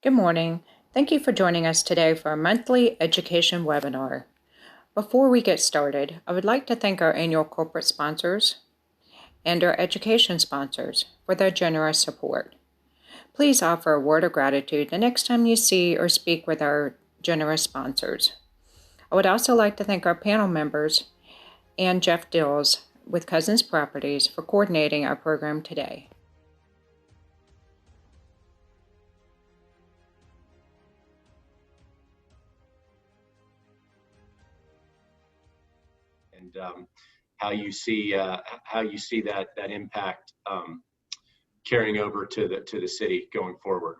Good morning. Thank you for joining us today for our monthly education webinar. Before we get started, I would like to thank our annual corporate sponsors and our education sponsors for their generous support. Please offer a word of gratitude the next time you see or speak with our generous sponsors. I would also like to thank our panel members and Jeff Dills with Cousins Properties for coordinating our program today. And how you see that impact carrying over to the city going forward.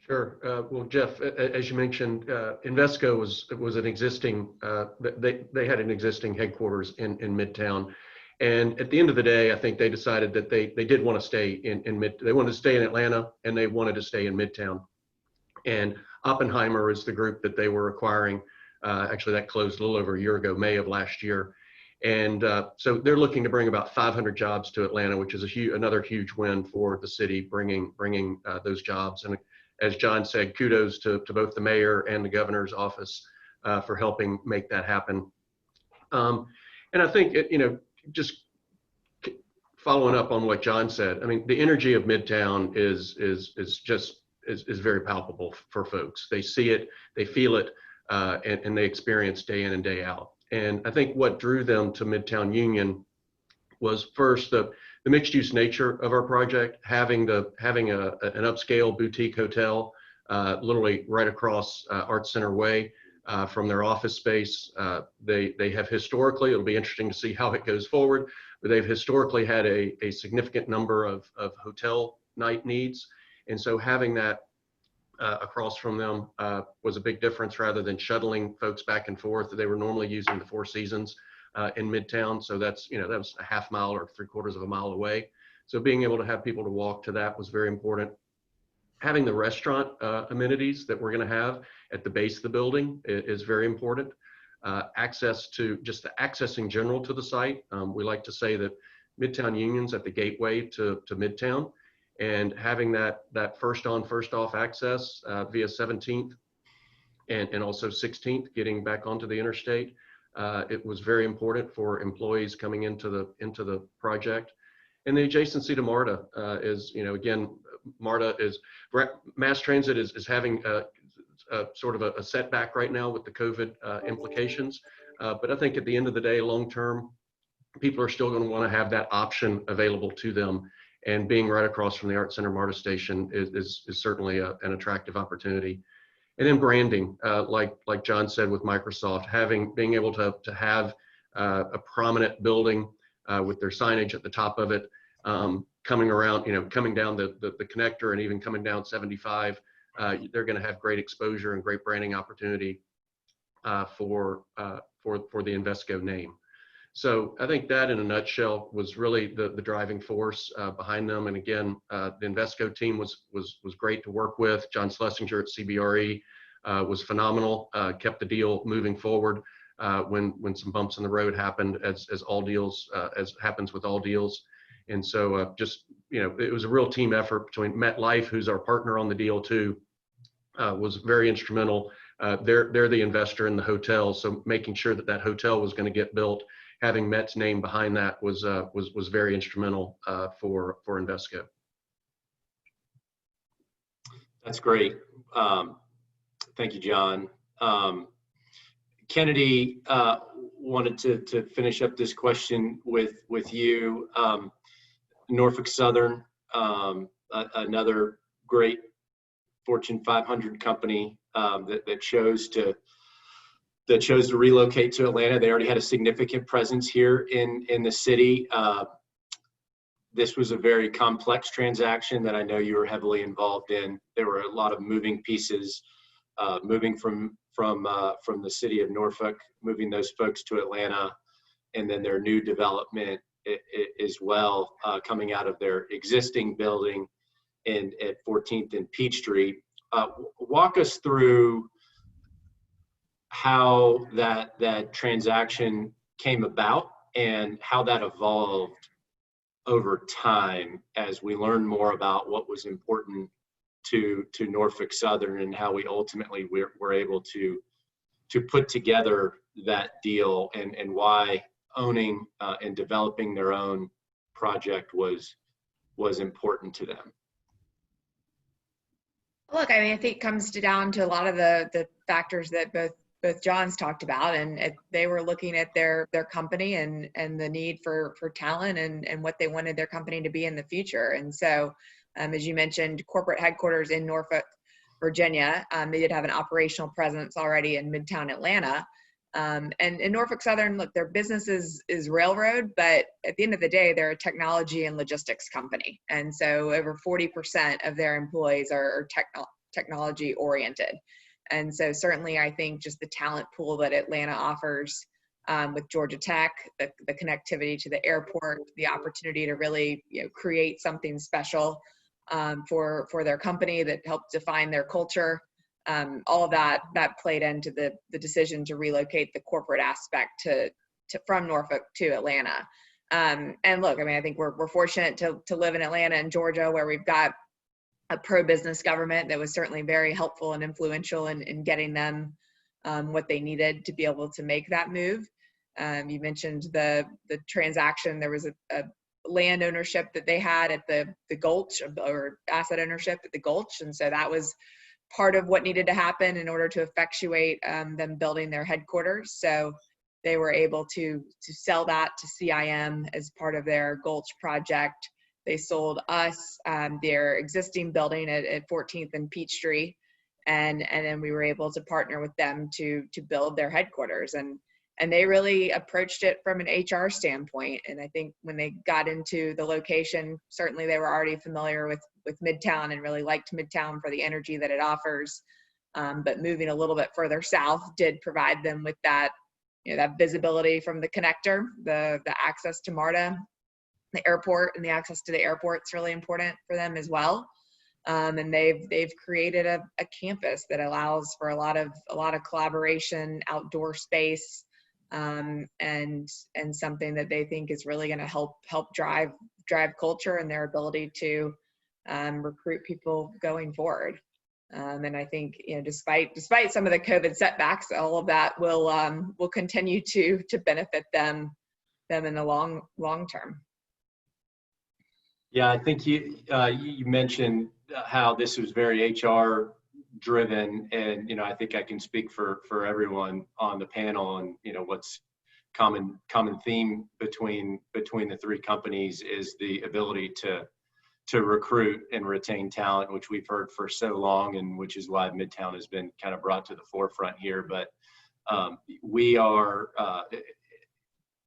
Sure. Well, Jeff, as you mentioned, Invesco was an existing. They had an existing headquarters in Midtown, and at the end of the day, I think they decided that they did want to stay in Mid. They wanted to stay in Atlanta, and they wanted to stay in Midtown. And Oppenheimer is the group that they were acquiring. Actually, that closed a little over a year ago, May of last year. And so they're looking to bring about 500 jobs to Atlanta, which is another huge win for the city, bringing those jobs. And as John said, kudos to both the mayor and the governor's office for helping make that happen. And I think, just following up on what John said, I mean, the energy of Midtown is very palpable for folks. They see it, they feel it, and they experience day in and day out. And I think what drew them to Midtown Union was first the mixed use nature of our project, having an upscale boutique hotel, literally right across Art Center Way from their office space. They have historically, it'll be interesting to see how it goes forward, but they've historically had a significant number of hotel night needs. And so having that across from them was a big difference rather than shuttling folks back and forth. They were normally using the Four Seasons in Midtown. So that was a half mile or 3/4 of a mile away. So being able to have people to walk to that was very important. Having the restaurant amenities that we're going to have at the base of the building is very important. Access to just the access in general to the site. We like to say that Midtown Union's at the gateway to Midtown. And having that first on, first off access via 17th and also 16th, getting back onto the interstate, it was very important for employees coming into the project. And the adjacency to MARTA is, again, MARTA is, mass transit is having a sort of a setback right now with the COVID implications. But I think at the end of the day, long term, people are still going to want to have that option available to them. And being right across from the Art Center MARTA station is certainly an attractive opportunity. And then branding, like John said with Microsoft, being able to have a prominent building with their signage at the top of it, coming around, coming down the connector and even coming down 75, they're going to have great exposure and great branding opportunity for the Invesco name. So I think that in a nutshell was really the driving force behind them. And again, the Invesco team was great to work with. John Schlesinger at CBRE was phenomenal, kept the deal moving forward when some bumps in the road happened, as happens with all deals. And so it was a real team effort between MetLife, who's our partner on the deal too, was very instrumental. They're the investor in the hotel. So making sure that hotel was going to get built, having Met's name behind that was very instrumental for Invesco. That's great. Thank you, John. Kennedy, wanted to finish up this question with you. Norfolk Southern, another great Fortune 500 company that chose to relocate to Atlanta. They already had a significant presence here in the city. This was a very complex transaction that I know you were heavily involved in. There were a lot of moving pieces, moving from the city of Norfolk, moving those folks to Atlanta, and then their new development as well, coming out of their existing building at 14th and Peachtree. Walk us through how that transaction came about and how that evolved over time as we learn more about what was important to Norfolk Southern and how we ultimately were able to put together that deal, and why owning and developing their own project was important to them. Look, I mean, I think it comes down to a lot of the factors that both Johns talked about, and they were looking at their company and the need for talent and what they wanted their company to be in the future. And so, as you mentioned, corporate headquarters in Norfolk, Virginia. They did have an operational presence already in Midtown Atlanta. And in Norfolk Southern, look, their business is railroad, but at the end of the day, they're a technology and logistics company. And so over 40% of their employees are technology oriented. And so certainly I think just the talent pool that Atlanta offers with Georgia Tech, the connectivity to the airport, the opportunity to really create something special for their company that helped define their culture. All of that played into the decision to relocate the corporate aspect from Norfolk to Atlanta. And look, I mean, I think we're fortunate to live in Atlanta and Georgia, where we've got a pro-business government that was certainly very helpful and influential in getting them what they needed to be able to make that move. You mentioned the transaction. There was a land ownership that they had at the Gulch, or asset ownership at the Gulch, and so that was part of what needed to happen in order to effectuate them building their headquarters. So they were able to sell that to CIM as part of their Gulch project. They sold us their existing building at 14th and Peachtree, and then we were able to partner with them to build their headquarters. And they really approached it from an HR standpoint. And I think when they got into the location, certainly they were already familiar with Midtown and really liked Midtown for the energy that it offers. But moving a little bit further south did provide them with that, that visibility from the connector, the access to MARTA, the airport, and the access to the airport's really important for them as well. And they've created a campus that allows for a lot of collaboration, outdoor space, and something that they think is really going to help drive culture and their ability to recruit people going forward. And I think, despite some of the COVID setbacks, all of that will continue to benefit them in the long term. Yeah, I think you mentioned how this was very HR driven, and I think I can speak for everyone on the panel, and what's common theme between the three companies is the ability to recruit and retain talent, which we've heard for so long, and which is why Midtown has been kind of brought to the forefront here. But we are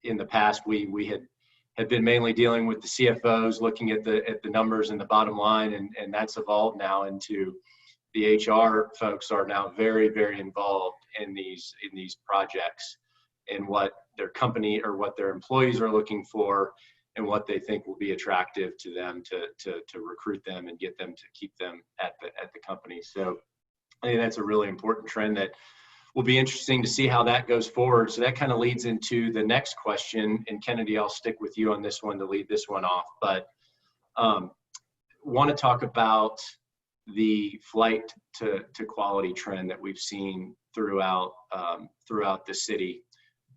in the past we had been mainly dealing with the CFOs, looking at the numbers and the bottom line, and that's evolved now into the HR folks are now very, very involved in these projects, and what their company or what their employees are looking for, and what they think will be attractive to them to recruit them and get them to keep them at the company. So I think that's a really important trend that will be interesting to see how that goes forward. So that kind of leads into the next question, and Kennedy, I'll stick with you on this one to lead this one off, but want to talk about the flight to quality trend that we've seen throughout the city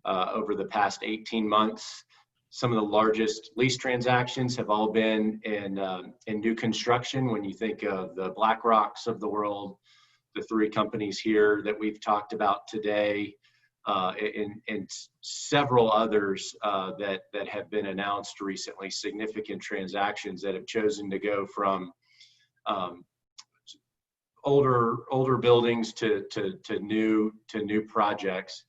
over the past 18 months. Some of the largest lease transactions have all been in new construction. When you think of the BlackRocks of the world, the three companies here that we've talked about today, and several others that have been announced recently, significant transactions that have chosen to go from older buildings to new projects.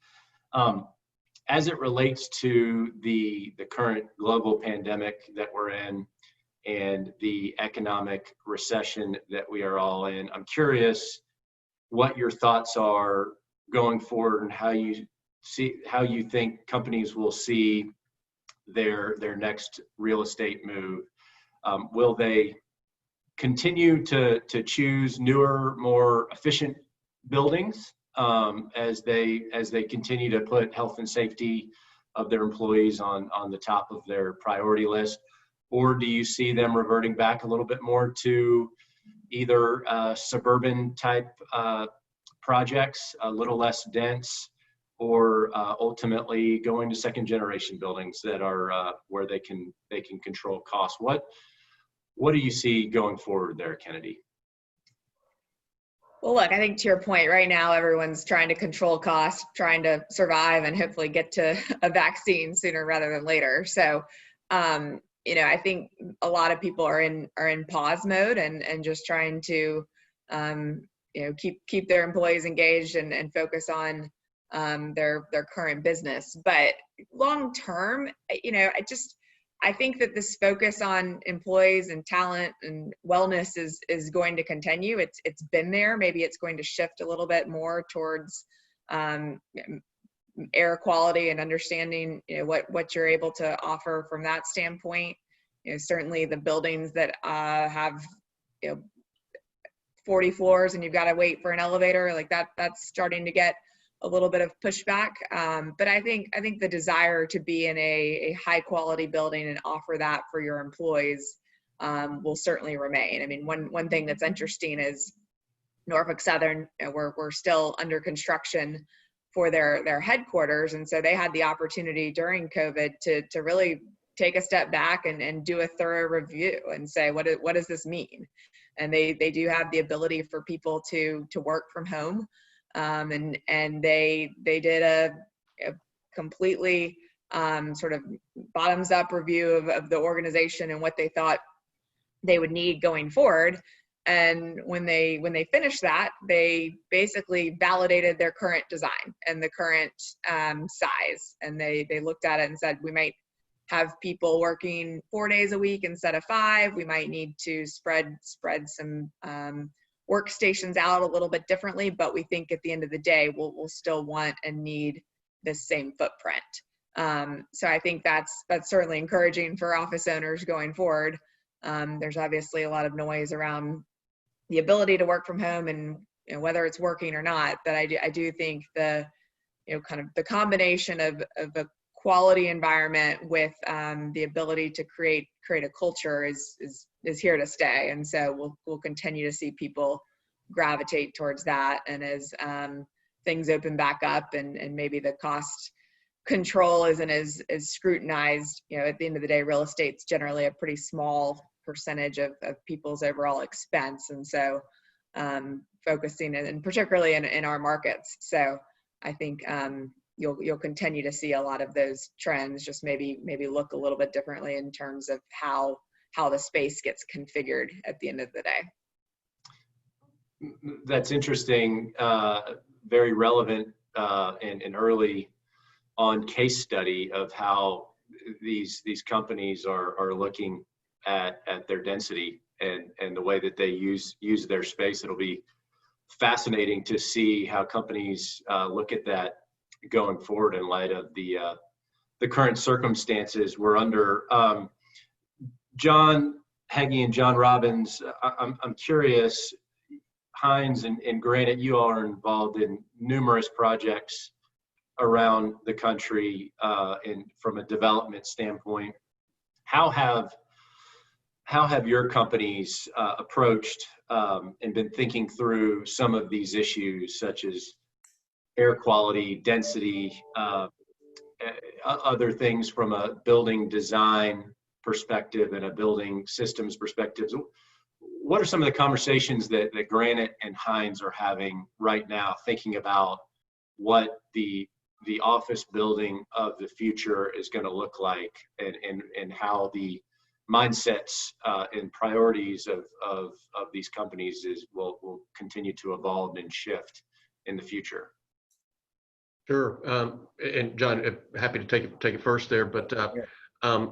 As it relates to the current global pandemic that we're in and the economic recession that we are all in, I'm curious what your thoughts are going forward, and how you think companies will see their next real estate move. Will they continue to choose newer, more efficient buildings as they continue to put health and safety of their employees on the top of their priority list? Or do you see them reverting back a little bit more to either suburban type projects, a little less dense, or ultimately going to second generation buildings that are where they can control costs. What do you see going forward there, Kennedy? Well, look, I think to your point, right now everyone's trying to control costs, trying to survive, and hopefully get to a vaccine sooner rather than later. So, I think a lot of people are in pause mode and just trying to, keep their employees engaged and focus on their current business. But long term, I think that this focus on employees and talent and wellness is going to continue. It's been there. Maybe it's going to shift a little bit more towards air quality and understanding what you're able to offer from that standpoint. Certainly the buildings that have 40 floors and you've got to wait for an elevator, like that's starting to get a little bit of pushback. But I think the desire to be in a high quality building and offer that for your employees will certainly remain. I mean, one thing that's interesting is Norfolk Southern, we're still under construction for their headquarters. And so they had the opportunity during COVID to really take a step back and do a thorough review and say, what does this mean? And they do have the ability for people to work from home. And they did a completely sort of bottoms up review of the organization and what they thought they would need going forward. And when they finished that, they basically validated their current design and the current size. And they looked at it and said, we might have people working 4 days a week instead of 5. We might need to spread some workstations out a little bit differently, but we think at the end of the day, we'll still want and need the same footprint. So I think that's certainly encouraging for office owners going forward. There's obviously a lot of noise around the ability to work from home and whether it's working or not, but I do think the kind of the combination of a quality environment with the ability to create a culture is here to stay. And so we'll continue to see people gravitate towards that. And as things open back up and maybe the cost control isn't as scrutinized, at the end of the day, real estate's generally a pretty small percentage of people's overall expense. And so focusing and particularly in our markets. So I think you'll continue to see a lot of those trends, just maybe look a little bit differently in terms of how the space gets configured at the end of the day. That's interesting, very relevant and early on case study of how these companies are looking at their density and the way that they use their space. It'll be fascinating to see how companies look at that going forward in light of the current circumstances we're under. John Heggie and John Robbins, I'm curious, Hines and Granite, you all are involved in numerous projects around the country from a development standpoint. How have your companies approached and been thinking through some of these issues, such as air quality, density, other things from a building design perspective and a building systems perspective? What are some of the conversations that Granite and Hines are having right now, thinking about what the office building of the future is going to look like, and how the mindsets and priorities of these companies will continue to evolve and shift in the future? Sure. And John, happy to take it first there, but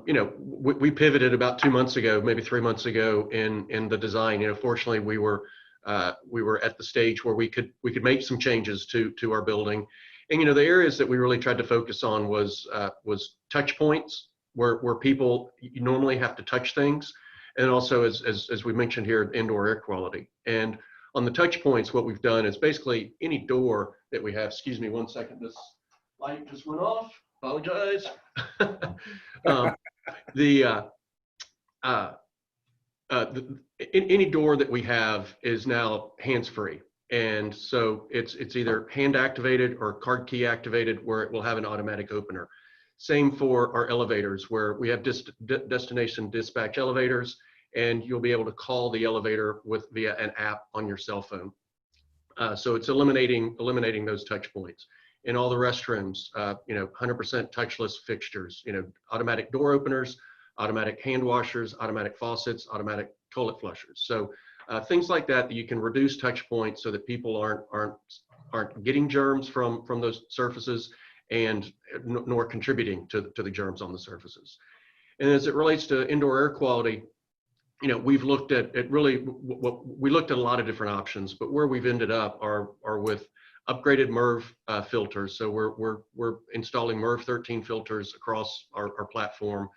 we pivoted about 2 months ago, maybe 3 months ago in the design. Fortunately, we were at the stage where we could make some changes to our building. And the areas that we really tried to focus on was touch points where people normally have to touch things, and also as we mentioned here, indoor air quality. And on the touch points, what we've done is basically any door that we have. Excuse me 1 second, this light just went off. Apologize. Any door that we have is now hands-free. And so it's either hand activated or card key activated, where it will have an automatic opener. Same for our elevators, where we have destination dispatch elevators, and you'll be able to call the elevator via an app on your cell phone. So it's eliminating those touch points. In all the restrooms, 100% touchless fixtures, automatic door openers, automatic hand washers, automatic faucets, automatic toilet flushers. So things like that you can reduce touch points so that people aren't getting germs from those surfaces, and nor contributing to the germs on the surfaces. And as it relates to indoor air quality, we've looked at we looked at a lot of different options, but where we've ended up are with upgraded MERV filters. So we're installing MERV 13 filters across our platform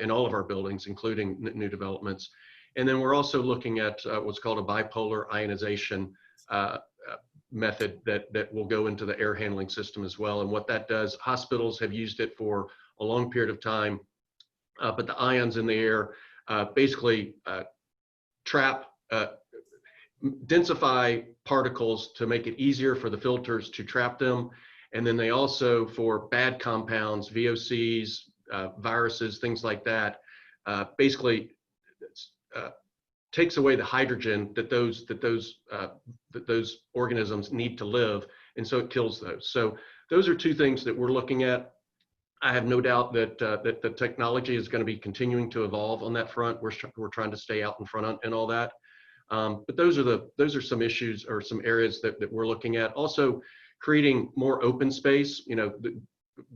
in all of our buildings, including new developments. And then we're also looking at what's called a bipolar ionization method that will go into the air handling system as well. And what that does, hospitals have used it for a long period of time, but the ions in the air basically trap, densify particles to make it easier for the filters to trap them. And then they also, for bad compounds, VOCs, viruses, things like that, basically takes away the hydrogen that those organisms need to live, and so it kills those. So those are two things that we're looking at. I have no doubt that that the technology is going to be continuing to evolve on that front. We're trying to stay out in front and all that. But those are some issues or some areas that we're looking at. Also, creating more open space.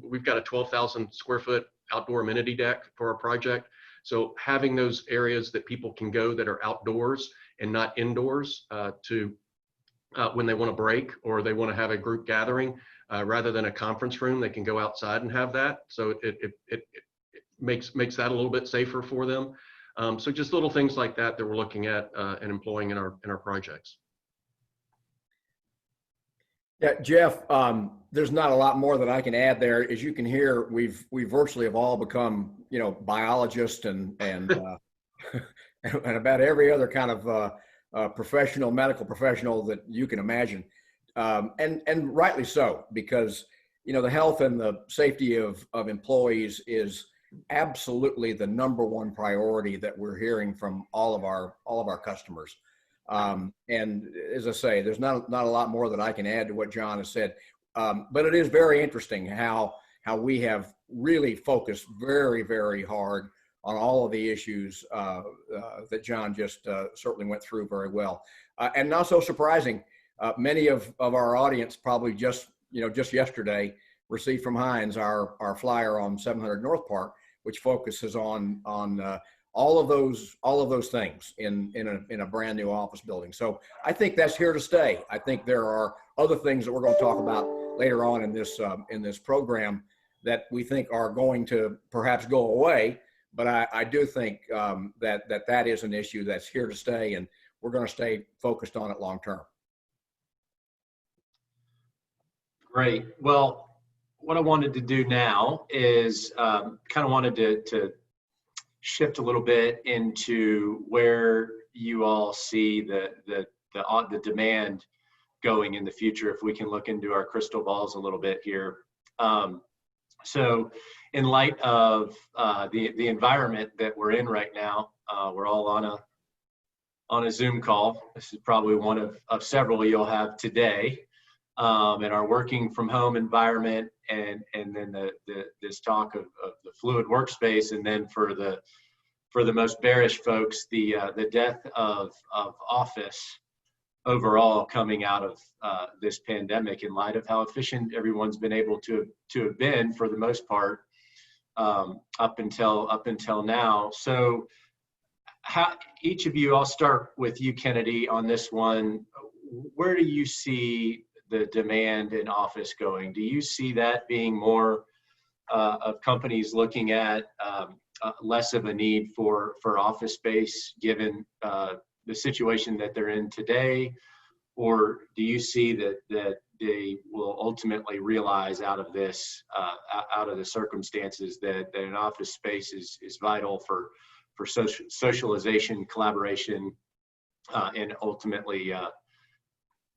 We've got a 12,000 square foot outdoor amenity deck for our project. So having those areas that people can go that are outdoors and not indoors to when they want to break or they want to have a group gathering, rather than a conference room, they can go outside and have that. So it makes that a little bit safer for them. So just little things like that we're looking at and employing in our projects. Yeah, Jeff, there's not a lot more that I can add there. As you can hear, we virtually have all become, biologists and and about every other kind of medical professional that you can imagine, and rightly so, because the health and the safety of employees is absolutely the number one priority that we're hearing from all of our customers. And as I say, there's not a lot more that I can add to what John has said. But it is very interesting how we have really focused very, very hard on all of the issues that John just certainly went through very well. And not so surprising, many of our audience probably just yesterday received from Hines our flyer on 700 North Park, which focuses on all of those things in a brand new office building. So I think that's here to stay. I think there are other things that we're going to talk about later on in this program that we think are going to perhaps go away. But I do think that is an issue that's here to stay, and we're going to stay focused on it long term. Great. Well, what I wanted to do now is kind of wanted to shift a little bit into where you all see the demand going in the future, if we can look into our crystal balls a little bit here. So in light of the environment that we're in right now, we're all on a Zoom call. This is probably one of several you'll have today, in our working from home environment, and then this talk of the fluid workspace, and then for the most bearish folks, the death of office overall coming out of this pandemic, in light of how efficient everyone's been able to have been for the most part up until now. So how, each of you, I'll start with you, Kennedy, on this one. Where do you see the demand in office going? Do you see that being more of companies looking at less of a need for office space given the situation that they're in today? Or do you see that they will ultimately realize out of this, out of the circumstances, that an office space is vital for socialization, collaboration, and ultimately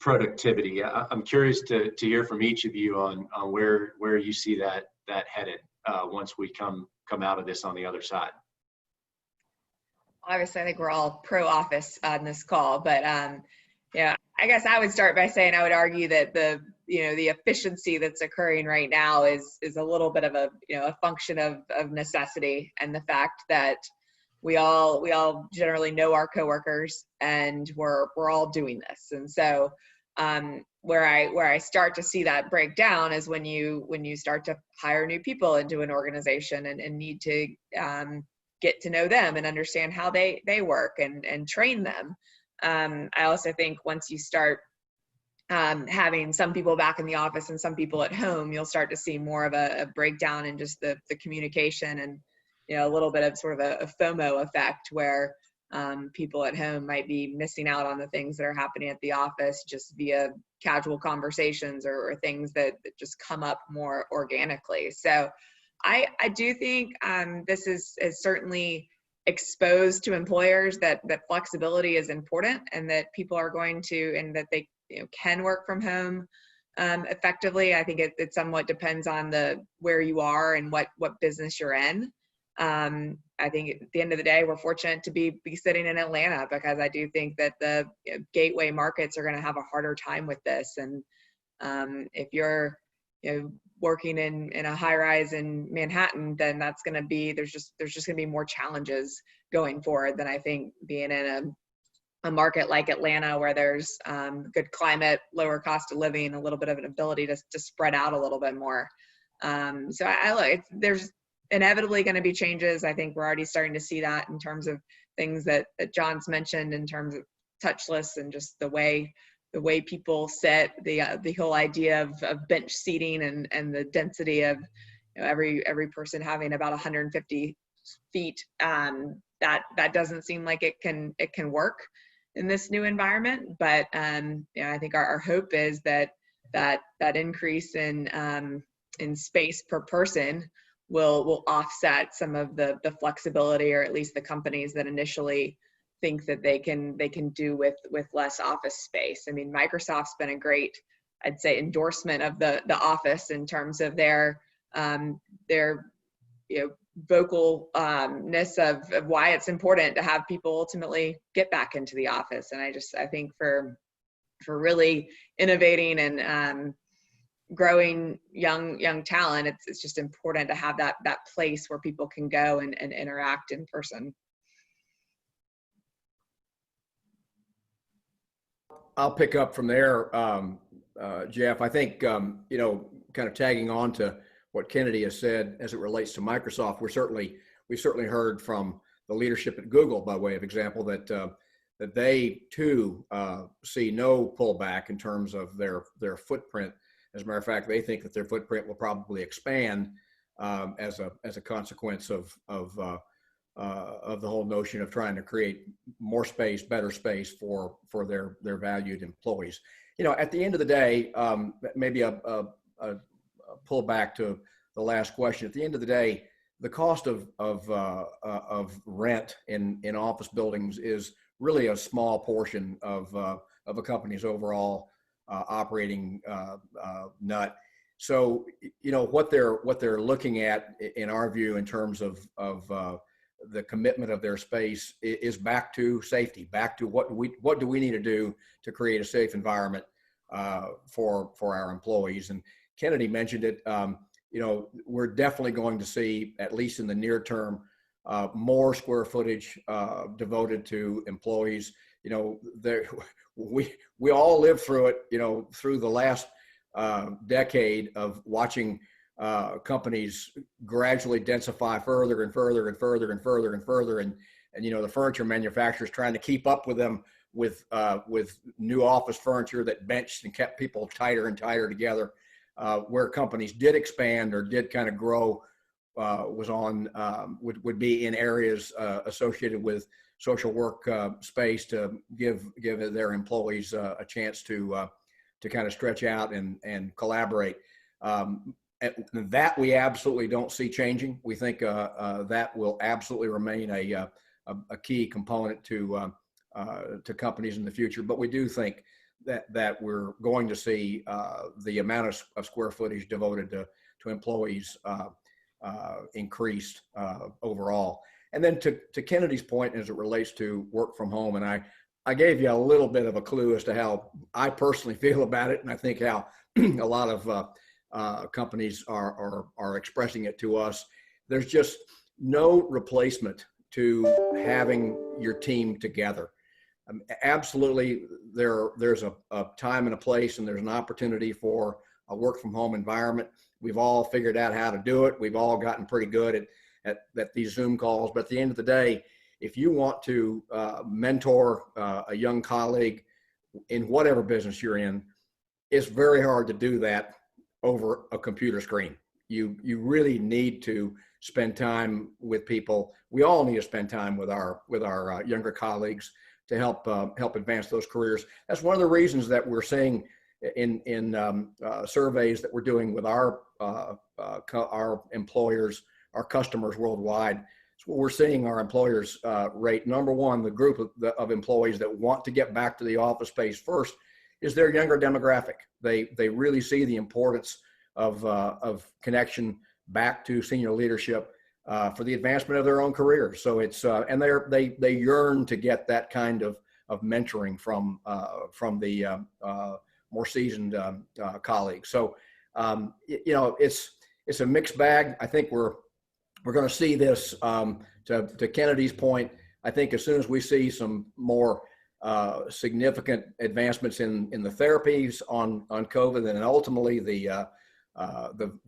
productivity. I'm curious to hear from each of you on where you see that headed once we come out of this on the other side. Obviously, I think we're all pro office on this call, but yeah, I guess I would start by saying I would argue that the efficiency that's occurring right now is a little bit of a function of necessity, and the fact that we all generally know our coworkers and we're all doing this. And so where I start to see that break down is when you start to hire new people into an organization and need to get to know them and understand how they work and train them. I also think once you start having some people back in the office and some people at home, you'll start to see more of a breakdown in just the communication, and a little bit of sort of a FOMO effect where people at home might be missing out on the things that are happening at the office just via casual conversations or things that just come up more organically. So I do think this is certainly exposed to employers that flexibility is important, and that people are going to, and that they can work from home effectively. I think it somewhat depends on where you are and what business you're in. I think at the end of the day, we're fortunate to be sitting in Atlanta, because I do think that the gateway markets are going to have a harder time with this. And if you're working in a high rise in Manhattan, then that's going to be, there's just going to be more challenges going forward than I think being in a market like Atlanta, where there's good climate, lower cost of living, a little bit of an ability to spread out a little bit more. So I look, there's inevitably going to be changes. I think we're already starting to see that in terms of things that John's mentioned in terms of touchless and just the way people sit, the whole idea of bench seating and the density of every person having about 150 feet. That doesn't seem like it can work in this new environment. But I think our hope is that increase in space per person will offset some of the flexibility, or at least the companies that initially think that they can do with less office space. I mean, Microsoft's been a great, I'd say, endorsement of the office in terms of their vocalness of why it's important to have people ultimately get back into the office. And I think for really innovating and growing young talent, it's just important to have that place where people can go and interact in person. I'll pick up from there, Jeff. I think, kind of tagging on to what Kennedy has said as it relates to Microsoft, we certainly heard from the leadership at Google, by way of example, that they too see no pullback in terms of their footprint. As a matter of fact, they think that their footprint will probably expand as a consequence of the whole notion of trying to create more space, better space for their valued employees. At the end of the day, maybe a pull back to the last question. At the end of the day, the cost of rent in office buildings is really a small portion of a company's overall operating nut. So what they're looking at, in our view, in terms of the commitment of their space, is back to safety, back to what do we need to do to create a safe environment for our employees. And Kennedy mentioned it. We're definitely going to see, at least in the near term, more square footage devoted to employees. We all lived through it, through the last decade of watching companies gradually densify further and further and further and further and further, and the furniture manufacturers trying to keep up with them with new office furniture that benched and kept people tighter and tighter together. Where companies did expand or did kind of grow would be in areas associated with social work space to give their employees a chance to kind of stretch out and collaborate. That we absolutely don't see changing. We think that will absolutely remain a key component to companies in the future. But we do think that we're going to see the amount of square footage devoted to employees increased overall. And then to Kennedy's point, as it relates to work from home, and I gave you a little bit of a clue as to how I personally feel about it, and I think how a lot of companies are expressing it to us. There's just no replacement to having your team together. Absolutely, there's a time and a place, and there's an opportunity for a work from home environment. We've all figured out how to do it. We've all gotten pretty good at these Zoom calls. But at the end of the day, if you want to mentor a young colleague in whatever business you're in, it's very hard to do that over a computer screen. You really need to spend time with people. We all need to spend time with our younger colleagues to help advance those careers. That's one of the reasons that we're seeing in surveys that we're doing with our employers, our customers worldwide. So we're seeing our employers rate number one, the group of employees that want to get back to the office space first is their younger demographic. They really see the importance of connection back to senior leadership for the advancement of their own careers. So it's and they yearn to get that kind of mentoring from the more seasoned colleagues. So it's a mixed bag. I think we're going to see this to Kennedy's point. I think as soon as we see some more significant advancements in the therapies on COVID, and ultimately the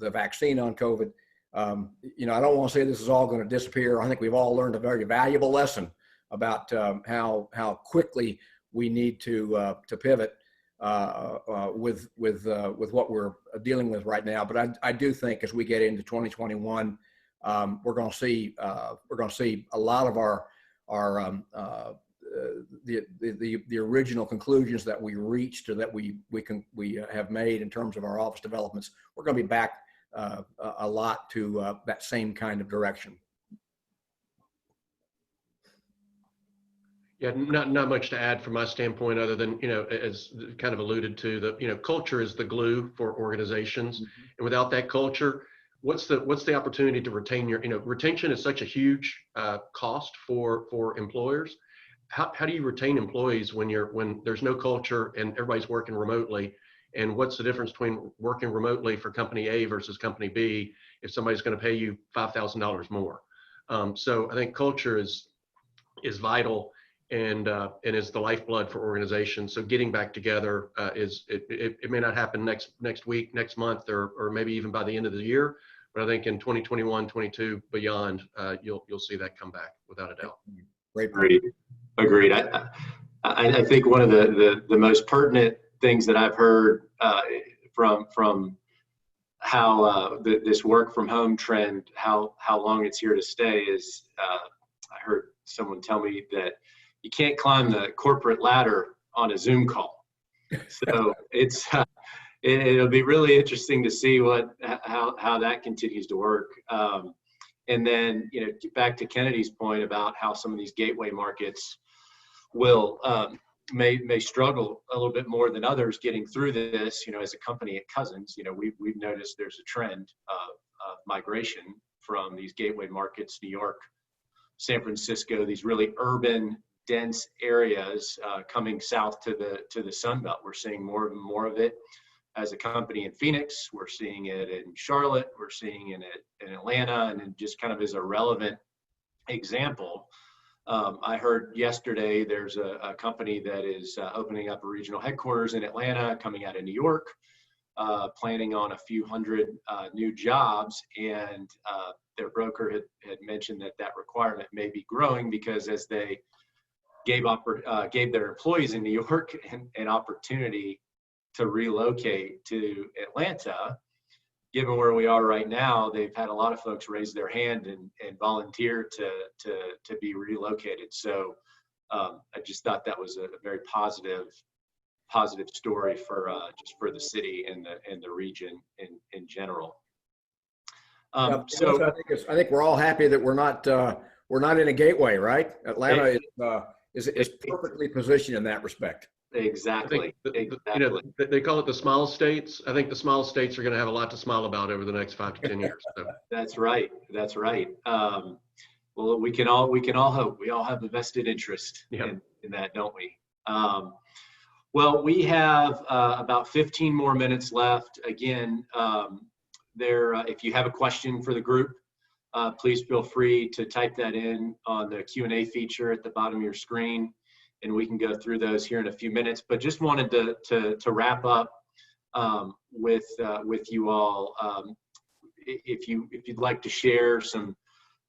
vaccine on COVID, I don't want to say this is all going to disappear. I think we've all learned a very valuable lesson about how quickly we need to pivot with what we're dealing with right now. But I do think as we get into 2021, we're going to see a lot of our the original conclusions that we reached or that we have made in terms of our office developments. We're going to be back a lot to that same kind of direction. Yeah, not much to add from my standpoint, other than, as kind of alluded to, the culture is the glue for organizations. Mm-hmm. And without that culture, what's the opportunity to retain retention is such a huge cost for employers. How do you retain employees when there's no culture and everybody's working remotely? And what's the difference between working remotely for company A versus company B if somebody's going to pay you $5,000 more? So I think culture is vital and is the lifeblood for organizations. So getting back together it may not happen next week, next month, or maybe even by the end of the year, but I think in 2021, 22 beyond, you'll see that come back without a doubt. Agreed. I think one of the most pertinent things that I've heard from how this work from home trend, how long it's here to stay is, I heard someone tell me that you can't climb the corporate ladder on a Zoom call. So it'll be really interesting to see how that continues to work. And then, back to Kennedy's point about how some of these gateway markets will may struggle a little bit more than others getting through this. As a company at Cousins, we've noticed there's a trend of migration from these gateway markets, New York, San Francisco, these really urban, dense areas coming south to the Sun Belt. We're seeing more and more of it. As a company in Phoenix, we're seeing it in Charlotte, we're seeing it in Atlanta, and then just kind of as a relevant example, I heard yesterday there's a company that is opening up a regional headquarters in Atlanta, coming out of New York, planning on a few hundred new jobs, and their broker had mentioned that requirement may be growing because as they gave their employees in New York an opportunity to relocate to Atlanta, given where we are right now, they've had a lot of folks raise their hand and volunteer to be relocated. So I just thought that was a very positive story for just for the city and the region in general. So I think we're all happy that we're we're not in a gateway, right? Atlanta is It- perfectly positioned in that respect. I Exactly. think Exactly. they call it the smile states. I think the smile states are going to have a lot to smile about over the next 5 to 10 years. So. That's right. That's right. Well, we can all hope. We all have a vested interest Yeah. in that, don't we? Well, we have about 15 more minutes left. Again, if you have a question for the group, please feel free to type that in on the Q&A feature at the bottom of your screen, and we can go through those here in a few minutes. But just wanted to wrap up with you all. If you'd like to share some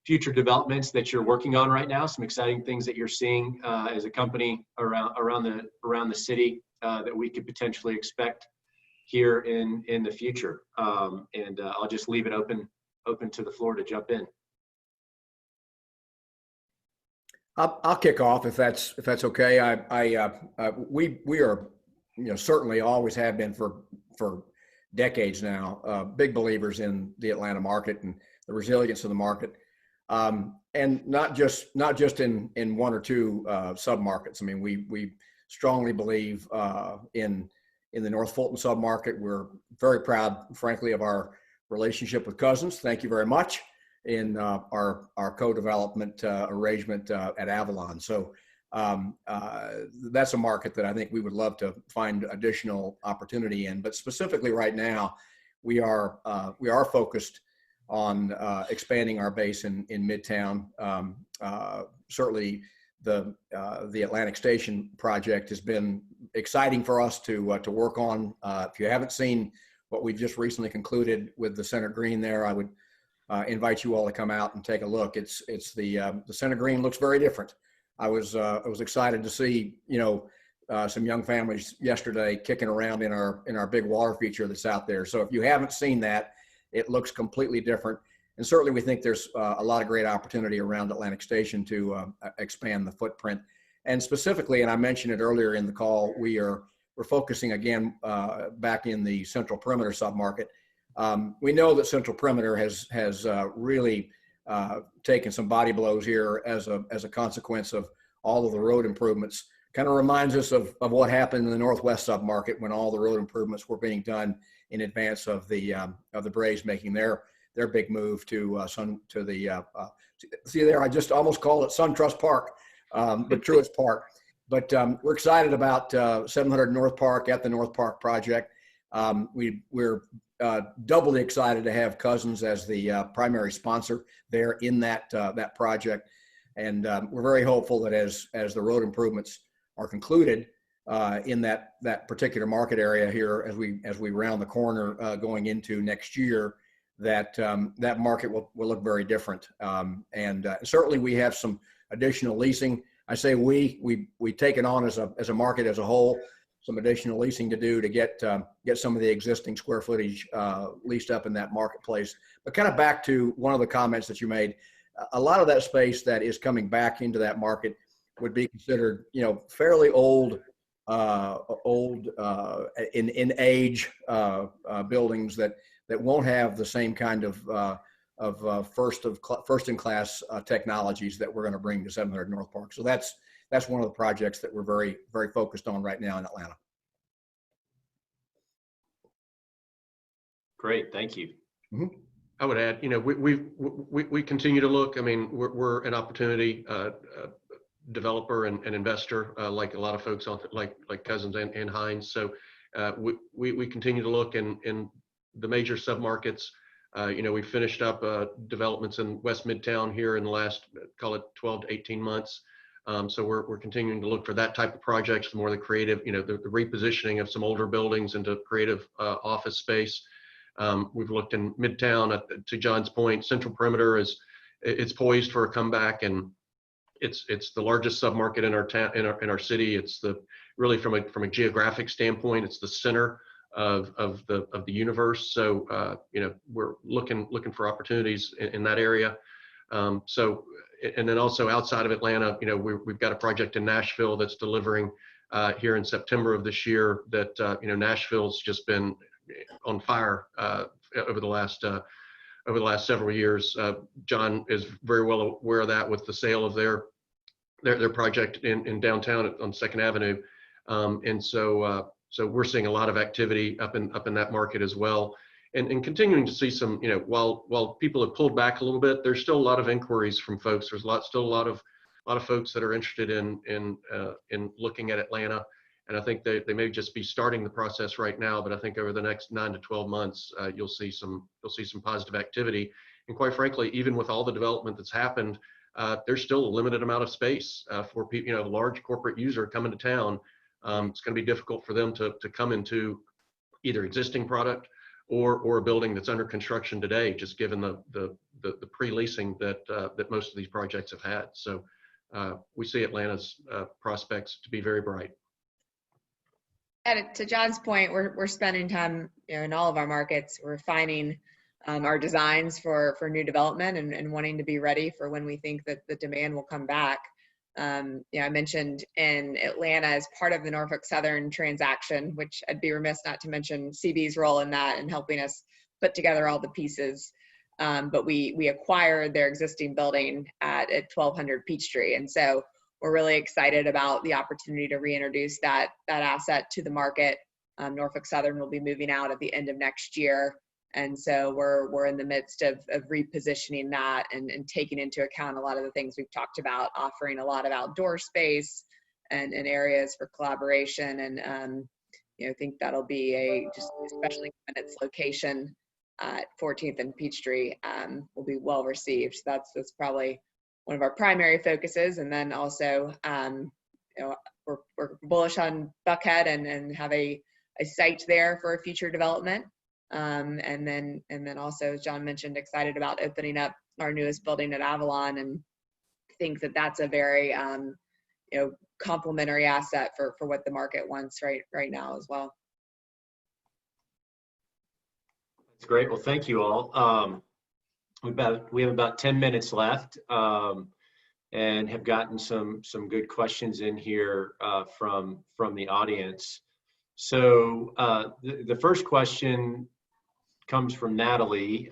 future developments that you're working on right now, some exciting things that you're seeing as a company around the city that we could potentially expect here in the future. And I'll just leave it open to the floor to jump in. I'll kick off if that's okay. We are, certainly always have been for decades now, big believers in the Atlanta market and the resilience of the market, and not just in one or two submarkets. I mean, we strongly believe in the North Fulton submarket. We're very proud, frankly, of our relationship with Cousins. Thank you very much. In our co-development arrangement at Avalon. So that's a market that I think we would love to find additional opportunity in. But specifically right now, we are focused on expanding our base in Midtown. Certainly the Atlantic Station project has been exciting for us to work on. If you haven't seen what we just recently concluded with the Center Green there, I would invite you all to come out and take a look. It's the Center Green looks very different. I was excited to see some young families yesterday kicking around in our big water feature that's out there. So if you haven't seen that, it looks completely different. And certainly we think there's a lot of great opportunity around Atlantic Station to expand the footprint. And specifically, and I mentioned it earlier in the call, we're focusing again back in the Central Perimeter submarket. We know that Central Perimeter has really taken some body blows here as a consequence of all of the road improvements. Kind of reminds us of what happened in the Northwest submarket when all the road improvements were being done in advance of the Braves making their big move to see there. I just almost called it SunTrust Park, but Truist Park. But we're excited about 700 North Park at the North Park project. We're doubly excited to have Cousins as the primary sponsor there in that project, and we're very hopeful that as the road improvements are concluded in that particular market area here, as we round the corner going into next year, that market will look very different. And certainly we have some additional leasing. I say we take it on as a market as a whole. Some additional leasing to do to get some of the existing square footage leased up in that marketplace. But kind of back to one of the comments that you made, a lot of that space that is coming back into that market would be considered, fairly old in age buildings that won't have the same kind of first in class technologies that we're going to bring to 700 North Park. So that's one of the projects that we're very, very focused on right now in Atlanta. Great, thank you. Mm-hmm. I would add, we continue to look. I mean, we're an opportunity developer and investor, like a lot of folks on like Cousins and Hines. So we continue to look in the major submarkets. We finished up developments in West Midtown here in the last, call it 12 to 18 months. So we're continuing to look for that type of projects, more the creative, the repositioning of some older buildings into creative office space. We've looked in Midtown. To John's point, Central Perimeter it's poised for a comeback, and it's the largest submarket in our town, in our city. It's really from a geographic standpoint, it's the center of the universe. So we're looking for opportunities in that area. And then also outside of Atlanta, we've got a project in Nashville that's delivering here in September of this year. That Nashville's just been on fire over the last over the last several years. John is very well aware of that with the sale of their project in downtown on Second Avenue. So we're seeing a lot of activity up in that market as well. And continuing to see some, while people have pulled back a little bit, there's still a lot of inquiries from folks. There's still a lot of folks that are interested in looking at Atlanta. And I think they may just be starting the process right now, but I think over the next 9 to 12 months, you'll see some positive activity. And quite frankly, even with all the development that's happened, there's still a limited amount of space for people, a large corporate user coming to town. It's going to be difficult for them to come into either existing product or a building that's under construction today, just given the pre-leasing that most of these projects have had. So we see Atlanta's prospects to be very bright. And to John's point, we're spending time in all of our markets, refining our designs for new development and wanting to be ready for when we think that the demand will come back. I mentioned in Atlanta as part of the Norfolk Southern transaction, which I'd be remiss not to mention CB's role in that and helping us put together all the pieces. But we acquired their existing building at 1200 Peachtree. And so we're really excited about the opportunity to reintroduce that asset to the market. Norfolk Southern will be moving out at the end of next year. And so we're in the midst of repositioning that and taking into account a lot of the things we've talked about, offering a lot of outdoor space and areas for collaboration. And I think that'll be just especially in its location at 14th and Peachtree will be well received. So that's probably one of our primary focuses. And then also, we're bullish on Buckhead and have a site there for a future development. And then also, as John mentioned, excited about opening up our newest building at Avalon, and think that that's a very complementary asset for what the market wants right now as well. That's great. Well, thank you all. We have about 10 minutes left, and have gotten some good questions in here from the audience. So the first question comes from Natalie.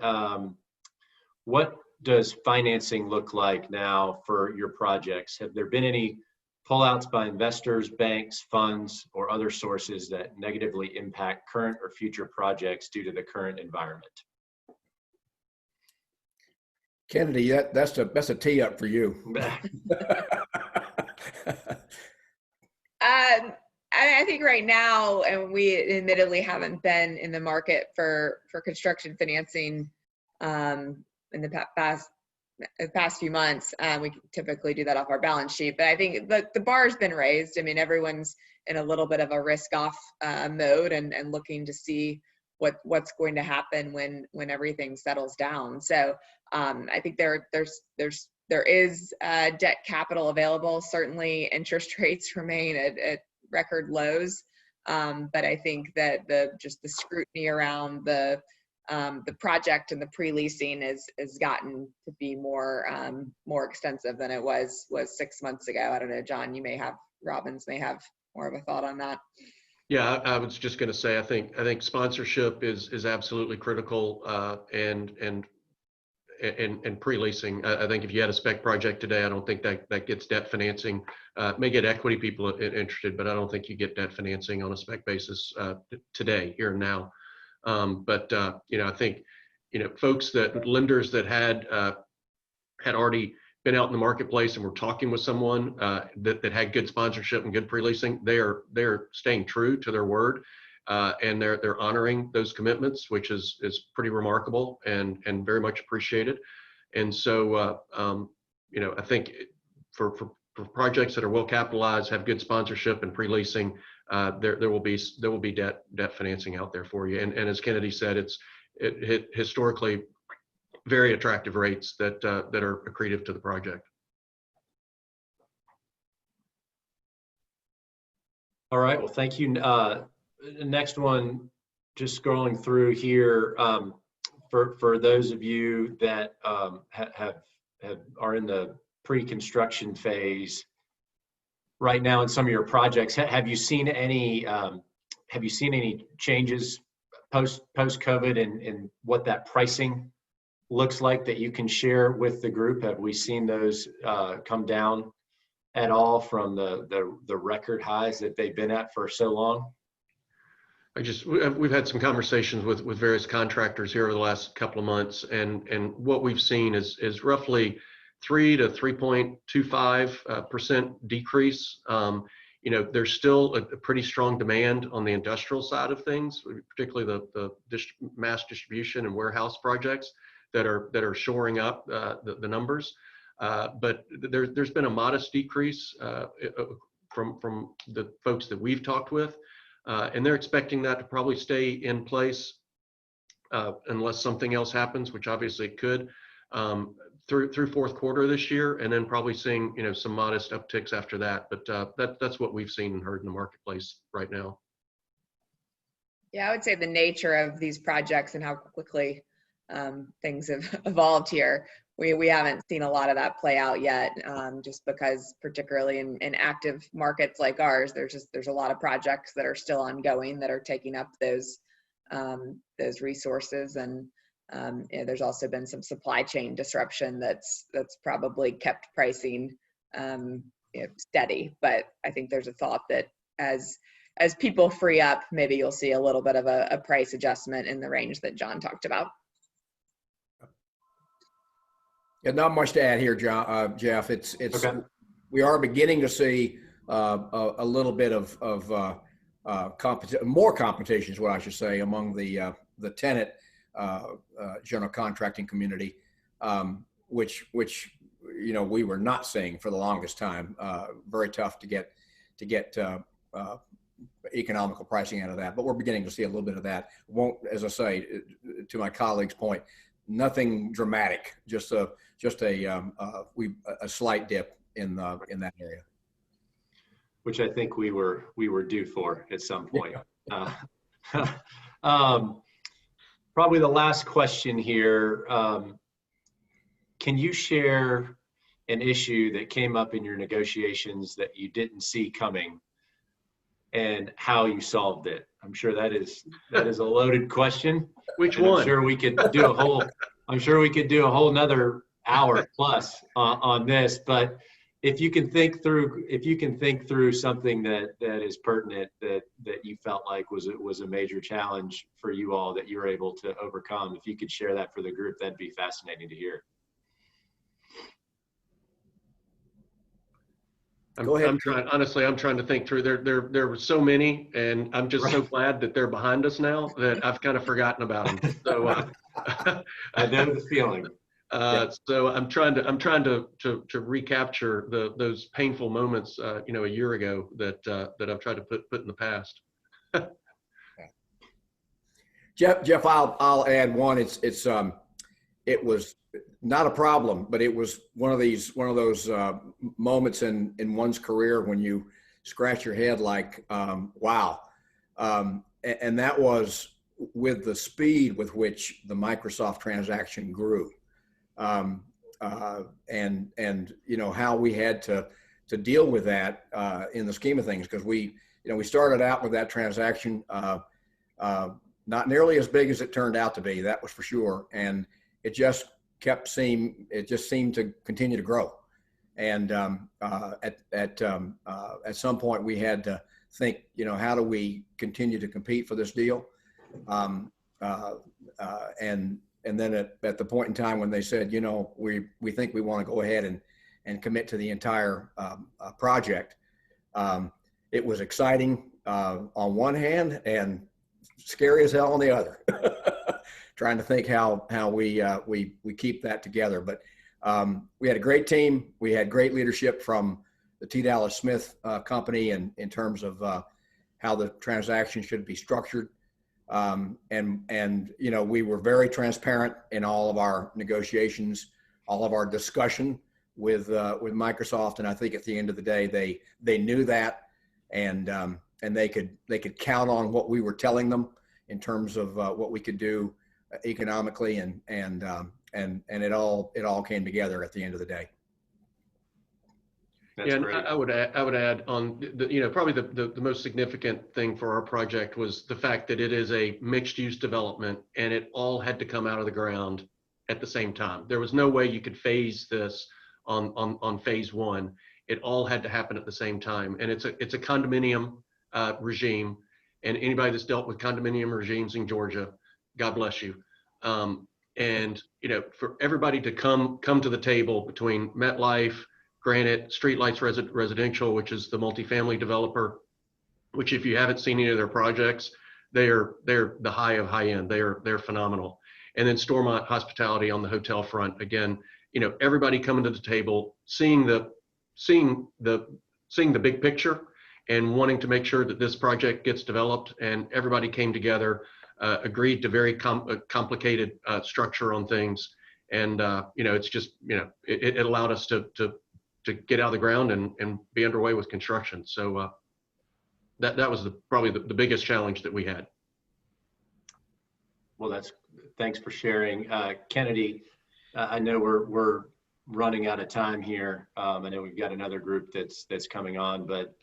What does financing look like now for your projects? Have there been any pullouts by investors, banks, funds, or other sources that negatively impact current or future projects due to the current environment? Kennedy, that's a tee up for you. I think right now, and we admittedly haven't been in the market for construction financing in the past few months. We typically do that off our balance sheet, but I think the bar has been raised. I mean, everyone's in a little bit of a risk-off mode and looking to see what's going to happen when everything settles down. So I think there is debt capital available. Certainly, interest rates remain at record lows, but I think that the scrutiny around the project and the pre-leasing has gotten to be more extensive than it was 6 months ago. I don't know, John, Robbins may have more of a thought on that. Yeah, I was just going to say, I think sponsorship is absolutely critical, and pre-leasing. I think if you had a spec project today, I don't think that gets debt financing. May get equity people interested, but I don't think you get debt financing on a spec basis today, here and now. But I think folks lenders that had already been out in the marketplace and were talking with someone that had good sponsorship and good pre-leasing, they're staying true to their word, and they're honoring those commitments, which is pretty remarkable and very much appreciated. And so I think for projects that are well capitalized, have good sponsorship and pre-leasing, there will be debt financing out there for you. And as Kennedy said, it hit historically very attractive rates that are accretive to the project. All right. Well, thank you. Next one, just scrolling through here, for those of you that are in the pre-construction phase right now in some of your projects, have you seen any changes post-COVID and what that pricing looks like that you can share with the group? Have we seen those come down at all from the record highs that they've been at for so long? We've had some conversations with various contractors here over the last couple of months, and what we've seen is roughly 3 to 3.25% decrease. There's still a pretty strong demand on the industrial side of things, particularly the mass distribution and warehouse projects that are shoring up the numbers. But there's been a modest decrease from the folks that we've talked with. And they're expecting that to probably stay in place unless something else happens, which obviously it could, through fourth quarter this year, and then probably seeing some modest upticks after that. But that's what we've seen and heard in the marketplace right now. Yeah, I would say the nature of these projects and how quickly things have evolved here. We haven't seen a lot of that play out yet, just because particularly in active markets like ours, there's a lot of projects that are still ongoing that are taking up those resources, and there's also been some supply chain disruption that's probably kept pricing steady. But I think there's a thought that as people free up, maybe you'll see a little bit of a price adjustment in the range that John talked about. Yeah, not much to add here, John, Jeff. It's Okay. We are beginning to see a little bit of more competition is what I should say among the tenant general contracting community, which we were not seeing for the longest time. Very tough to get economical pricing out of that, but we're beginning to see a little bit of that. Won't, as I say, to my colleague's point, nothing dramatic, just a slight dip in that area, Which I think we were due for at some point. Probably the last question here. Can you share an issue that came up in your negotiations that you didn't see coming and how you solved it? I'm sure that is a loaded question. Which one? one? I'm sure we could do a whole nother hour plus on this, but if you can think through something that is pertinent that you felt like was a major challenge for you all that you were able to overcome, if you could share that for the group, that'd be fascinating to hear. Go ahead. I'm trying to think through. There were so many, and I'm just so glad that they're behind us now that I've kind of forgotten about them. So I know the feeling. So I'm trying to recapture those painful moments, a year ago that I've tried to put in the past. Jeff, I'll add one. It was not a problem, but it was one of those moments in one's career when you scratch your head like, wow. And that was with the speed with which the Microsoft transaction grew. And how we had to deal with that in the scheme of things, because we started out with that transaction not nearly as big as it turned out to be, that was for sure, and it just seemed to continue to grow, and at some point we had to think, how do we continue to compete for this deal, and then at the point in time when they said, we think we want to go ahead and commit to the entire project, it was exciting on one hand and scary as hell on the other. Trying to think how we keep that together. But we had a great team. We had great leadership from the T. Dallas Smith company in terms of how the transaction should be structured. And we were very transparent in all of our negotiations, all of our discussion with Microsoft, and I think at the end of the day they knew that, and they could count on what we were telling them in terms of what we could do economically, and it all came together at the end of the day. That's yeah, and great. I would add on probably the most significant thing for our project was the fact that it is a mixed use development, and it all had to come out of the ground at the same time. There was no way you could phase this on phase one. It all had to happen at the same time. And it's a condominium regime. And anybody that's dealt with condominium regimes in Georgia, God bless you. And for everybody to come to the table between MetLife, Granite, Streetlights Residential, which is the multifamily developer, which if you haven't seen any of their projects, they're the high of high end. They're phenomenal. And then Stormont Hospitality on the hotel front. Again, everybody coming to the table, seeing the big picture and wanting to make sure that this project gets developed, and everybody came together, agreed to very complicated structure on things. And, it's just, it allowed us to get out of the ground and be underway with construction. So that was probably the biggest challenge that we had. Well, thanks for sharing. Kennedy, I know we're running out of time here. I know we've got another group that's coming on, but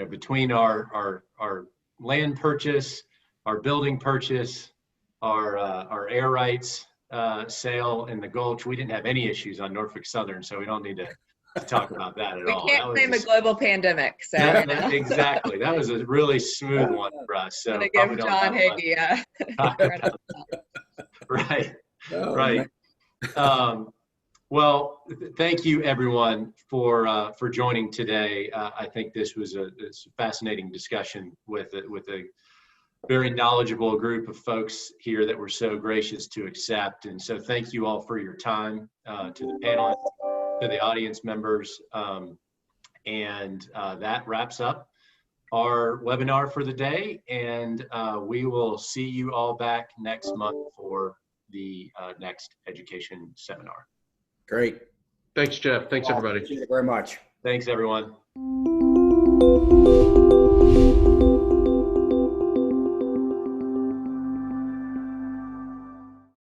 between our land purchase, our building purchase, our air rights sale in the Gulch, we didn't have any issues on Norfolk Southern, so we don't need to talk about that at all. We can't blame a global pandemic. So exactly, that was a really smooth one for us. So I'm gonna give John Higgy right. Well, thank you everyone for joining today. I think this was a fascinating discussion with a very knowledgeable group of folks here that were so gracious to accept. And so thank you all for your time, to the panelists, to the audience members. And that wraps up our webinar for the day. And we will see you all back next month for the next education seminar. Great. Thanks, Jeff. Thanks, everybody. Thank you very much. Thanks, everyone.